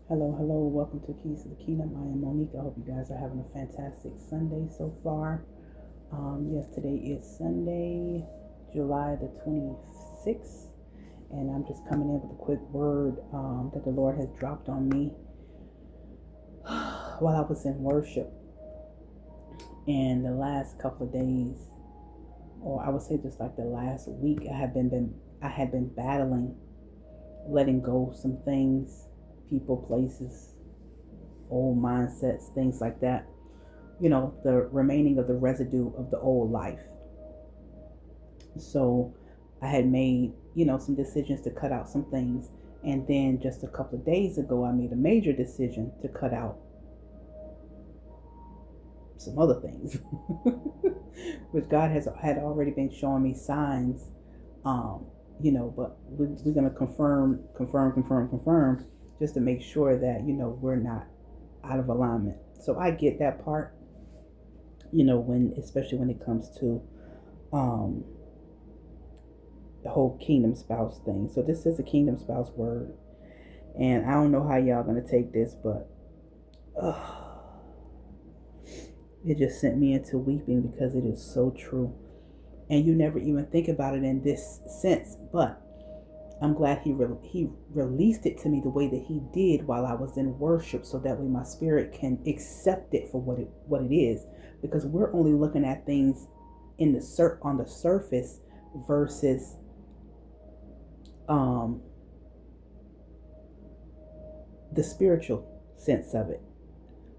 Hello, hello. Welcome to Keys to the Kingdom. I am Monique. I hope you guys are having a fantastic Sunday so far. Yes, today is Sunday, July the 26th, and I'm just coming in with a quick word that the Lord has dropped on me while I was in worship. And the last couple of days, or I would say just like the last week, I had been battling letting go some things, people, places, old mindsets, things like that. The remaining of the residue of the old life. So I had made, some decisions to cut out some things. And then just a couple of days ago, I made a major decision to cut out some other things, which God had already been showing me signs. But we're going to confirm, just to make sure that, we're not out of alignment. So I get that part, especially when it comes to um, the whole kingdom spouse thing. So this is a kingdom spouse word, and I don't know how y'all gonna take this, but it just sent me into weeping because it is so true, and you never even think about it in this sense. But I'm glad he released it to me the way that he did while I was in worship, so that way my spirit can accept it for what it is, because we're only looking at things on the surface versus the spiritual sense of it,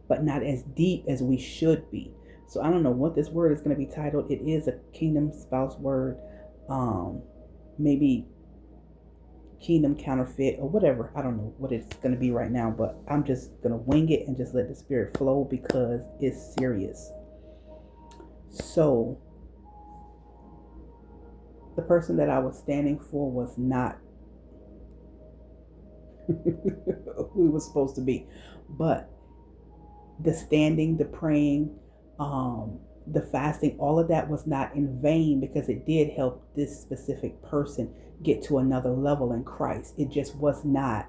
but not as deep as we should be. So I don't know what this word is going to be titled. It is a kingdom spouse word, maybe kingdom counterfeit or whatever. I don't know what it's going to be right now, but I'm just going to wing it and just let the spirit flow because it's serious. So the person that I was standing for was not who he was supposed to be. But the standing, the praying, the fasting, all of that was not in vain, because it did help this specific person get to another level in Christ. It just was not,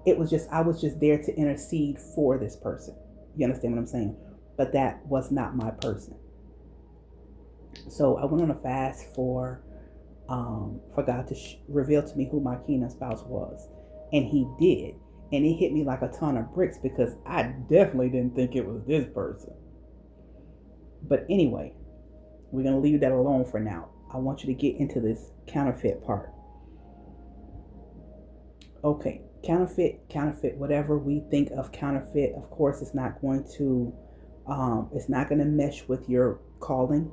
it was just, I was just there to intercede for this person. You understand what I'm saying? But that was not my person. So I went on a fast for God to reveal to me who my kingdom spouse was. And he did. And it hit me like a ton of bricks, because I definitely didn't think it was this person. But anyway, we're going to leave that alone for now. I want you to get into this counterfeit part. Okay, counterfeit, whatever we think of counterfeit, of course, it's not going to mesh with your calling.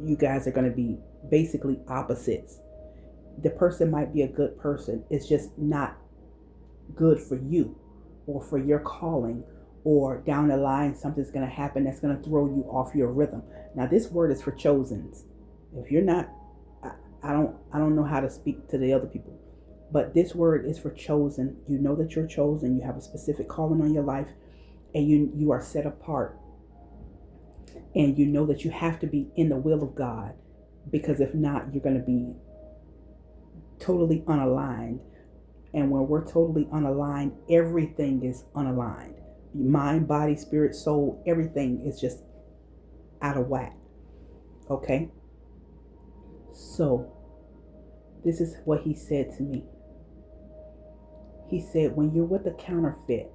You guys are going to be basically opposites. The person might be a good person. It's just not good for you or for your calling, or down the line something's going to happen that's going to throw you off your rhythm. Now this word is for chosens. If you're not, I don't know how to speak to the other people, but this word is for chosen. You know that you're chosen. You have a specific calling on your life, and you are set apart, and you know that you have to be in the will of God, because if not, you're going to be totally unaligned. And when we're totally unaligned, everything is unaligned. Mind, body, spirit, soul, everything is just out of whack. Okay? So, this is what he said to me. He said, when you're with a counterfeit,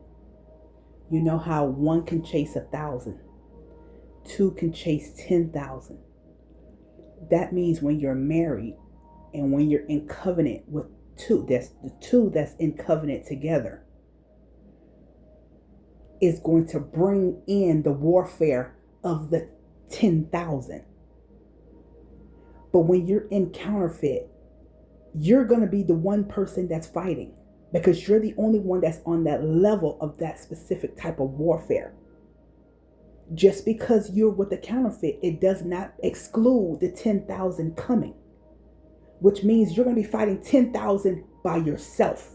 you know how one can chase 1,000, two can chase 10,000. That means when you're married and when you're in covenant with two, that's the two that's in covenant together, is going to bring in the warfare of the 10,000. But when you're in counterfeit, you're going to be the one person that's fighting, because you're the only one that's on that level of that specific type of warfare. Just because you're with the counterfeit, it does not exclude the 10,000 coming, which means you're going to be fighting 10,000 by yourself.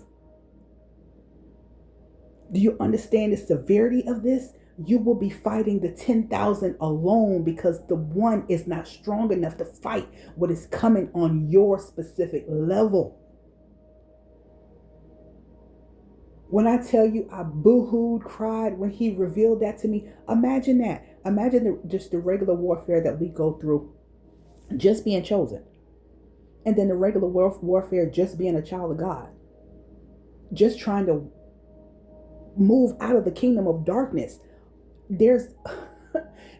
Do you understand the severity of this? You will be fighting the 10,000 alone, because the one is not strong enough to fight what is coming on your specific level. When I tell you I boo-hooed, cried when he revealed that to me, imagine that. Imagine just the regular warfare that we go through just being chosen. And then the regular warfare just being a child of God. Just trying to move out of the kingdom of darkness. There's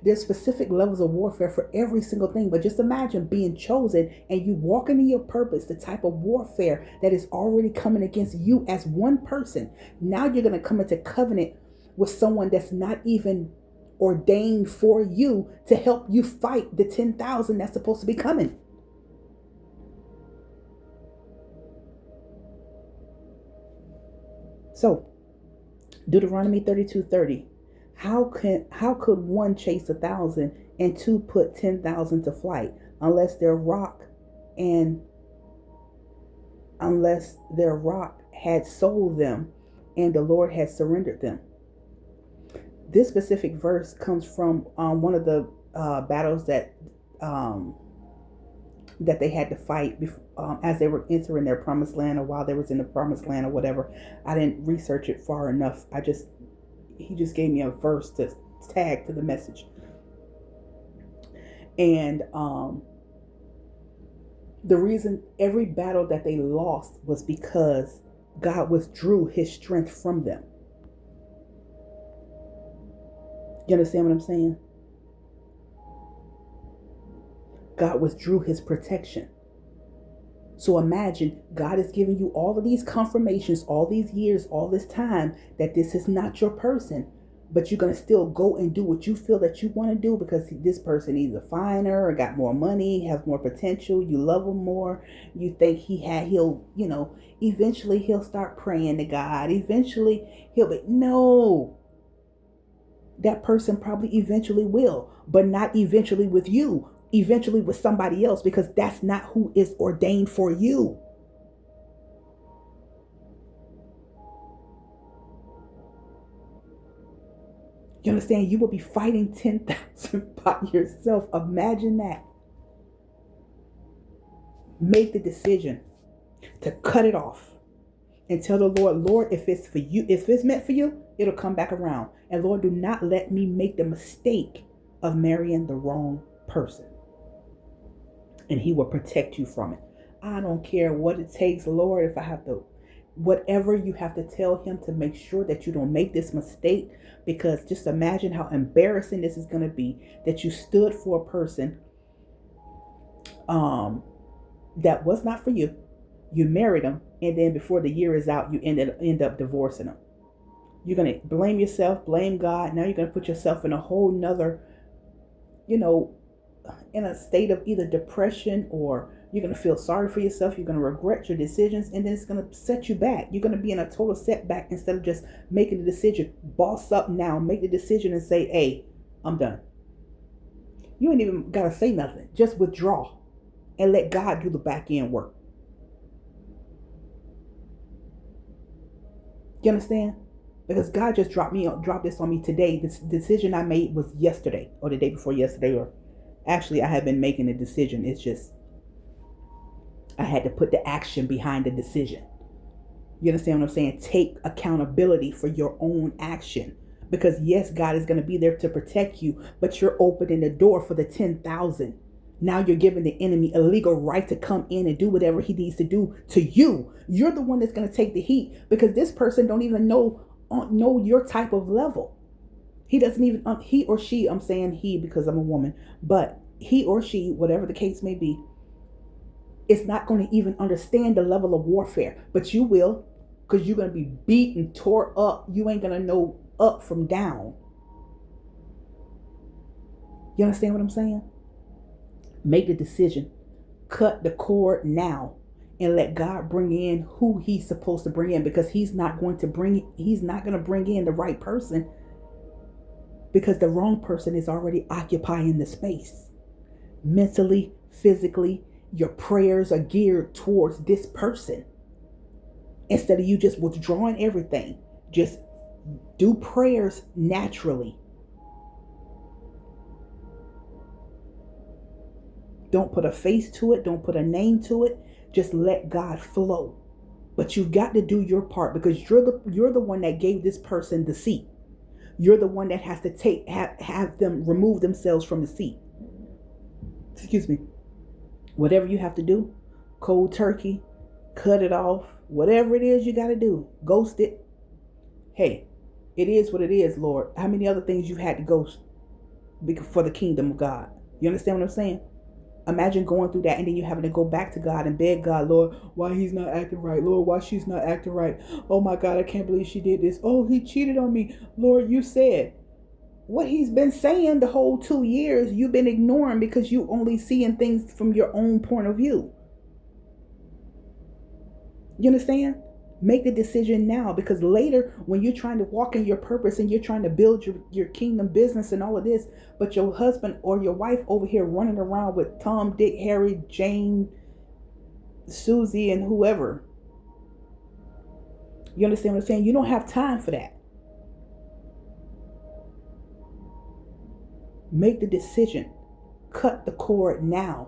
there's specific levels of warfare for every single thing, but just imagine being chosen and you walking in your purpose, the type of warfare that is already coming against you as one person. Now you're going to come into covenant with someone that's not even ordained for you to help you fight the 10,000 that's supposed to be coming. So Deuteronomy 32:30. How could one chase 1,000 and two put 10,000 to flight unless their rock had sold them and the Lord had surrendered them? This specific verse comes from one of the battles that they had to fight as they were entering their promised land, or while they was in the promised land, or whatever. I didn't research it far enough. He just gave me a verse to tag to the message. And the reason every battle that they lost was because God withdrew his strength from them. You understand what I'm saying? God withdrew his protection. So imagine God is giving you all of these confirmations, all these years, all this time, that this is not your person, but you're going to still go and do what you feel that you want to do because this person is a finer or got more money, has more potential. You love him more. You think eventually he'll start praying to God. Eventually no, that person probably eventually will, but not eventually with you. Eventually with somebody else, because that's not who is ordained for you. You understand? You will be fighting 10,000 by yourself. Imagine that. Make the decision to cut it off and tell the Lord, if it's for you, if it's meant for you, it'll come back around. And Lord, do not let me make the mistake of marrying the wrong person. And he will protect you from it. I don't care what it takes, Lord, if I have to, whatever you have to tell him to make sure that you don't make this mistake. Because just imagine how embarrassing this is going to be, that you stood for a person that was not for you. You married him, and then before the year is out, you end up divorcing him. You're going to blame yourself, blame God. Now you're going to put yourself in a whole nother, in a state of either depression, or you're going to feel sorry for yourself. You're going to regret your decisions, and then it's going to set you back. You're going to be in a total setback instead of just making the decision. Boss up now, make the decision and say, hey, I'm done. You ain't even got to say nothing. Just withdraw and let God do the back end work. You understand? Because God just dropped this on me today. This decision I made was yesterday, or the day before yesterday, or actually I have been making a decision. It's just I had to put the action behind the decision. You understand what I'm saying? Take accountability for your own action. Because yes, God is going to be there to protect you, but you're opening the door for the 10,000. Now you're giving the enemy a legal right to come in and do whatever he needs to do to you. You're the one that's going to take the heat, because this person don't even know your type of level. He doesn't even, he or she, I'm saying he because I'm a woman, but he or she, whatever the case may be, is not going to even understand the level of warfare. But you will, because you're going to be beaten, tore up. You ain't going to know up from down. You understand what I'm saying? Make the decision. Cut the cord now and let God bring in who he's supposed to bring in, because he's not going to bring in the right person, because the wrong person is already occupying the space. Mentally, physically, your prayers are geared towards this person. Instead of you just withdrawing everything, just do prayers naturally. Don't put a face to it. Don't put a name to it. Just let God flow. But you've got to do your part, because you're the one that gave this person the seat. You're the one that has to have them remove themselves from the seat. Excuse me. Whatever you have to do, cold turkey, cut it off, whatever it is you got to do, ghost it. Hey, it is what it is, Lord. How many other things you've had to ghost for the kingdom of God? You understand what I'm saying? Imagine going through that and then you having to go back to God and beg God, Lord, why he's not acting right? Lord, why she's not acting right? Oh my God, I can't believe she did this. Oh, he cheated on me. Lord, you said. What he's been saying the whole 2 years, you've been ignoring because you only seeing things from your own point of view. You understand? Make the decision now, because later when you're trying to walk in your purpose and you're trying to build your kingdom business and all of this, but your husband or your wife over here running around with Tom, Dick, Harry, Jane, Susie, and whoever. You understand what I'm saying? You don't have time for that. Make the decision. Cut the cord now.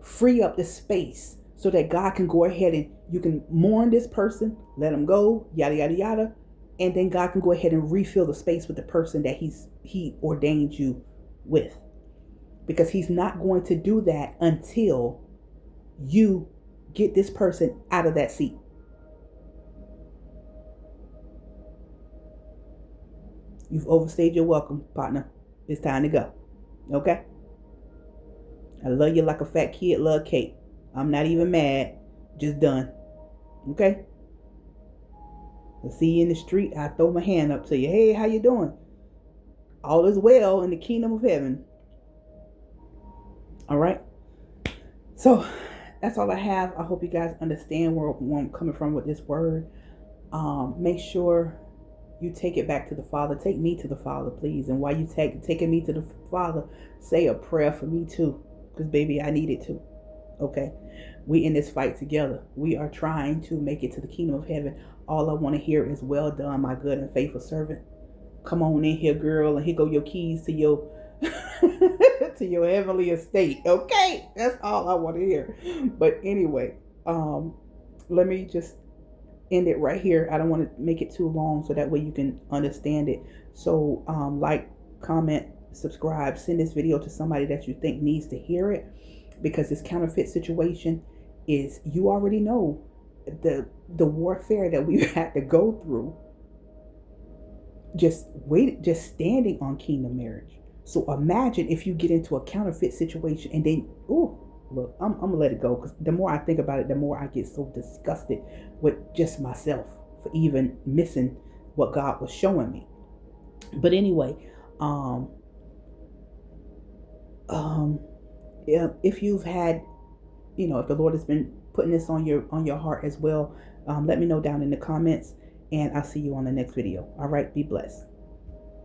Free up the space so that God can go ahead and you can mourn this person, let him go, yada, yada, yada. And then God can go ahead and refill the space with the person that he ordained you with. Because he's not going to do that until you get this person out of that seat. You've overstayed your welcome, partner. It's time to go. Okay? I love you like a fat kid love cake. I'm not even mad. Just done. Okay? I'll see you in the street. I throw my hand up to you. Hey, how you doing? All is well in the kingdom of heaven. All right? So, that's all I have. I hope you guys understand where I'm coming from with this word. Make sure you take it back to the Father. Take me to the Father, please. And while you taking me to the Father, say a prayer for me too. Because, baby, I need it too. Okay? We in this fight together. We are trying to make it to the kingdom of heaven. All I want to hear is, well done, my good and faithful servant. Come on in here, girl, and here go your keys to your to your heavenly estate. Okay? That's all I want to hear. But anyway, let me just end it right here. I don't want to make it too long so that way you can understand it. So like, comment, subscribe, send this video to somebody that you think needs to hear it, because this counterfeit situation is, you already know the warfare that we've had to go through just standing on kingdom marriage. So imagine if you get into a counterfeit situation and then, look, I'm gonna let it go, because the more I think about it, the more I get so disgusted with just myself for even missing what God was showing me. But anyway, if you've had, if the Lord has been putting this on your heart as well, let me know down in the comments, and I'll see you on the next video. All right, be blessed.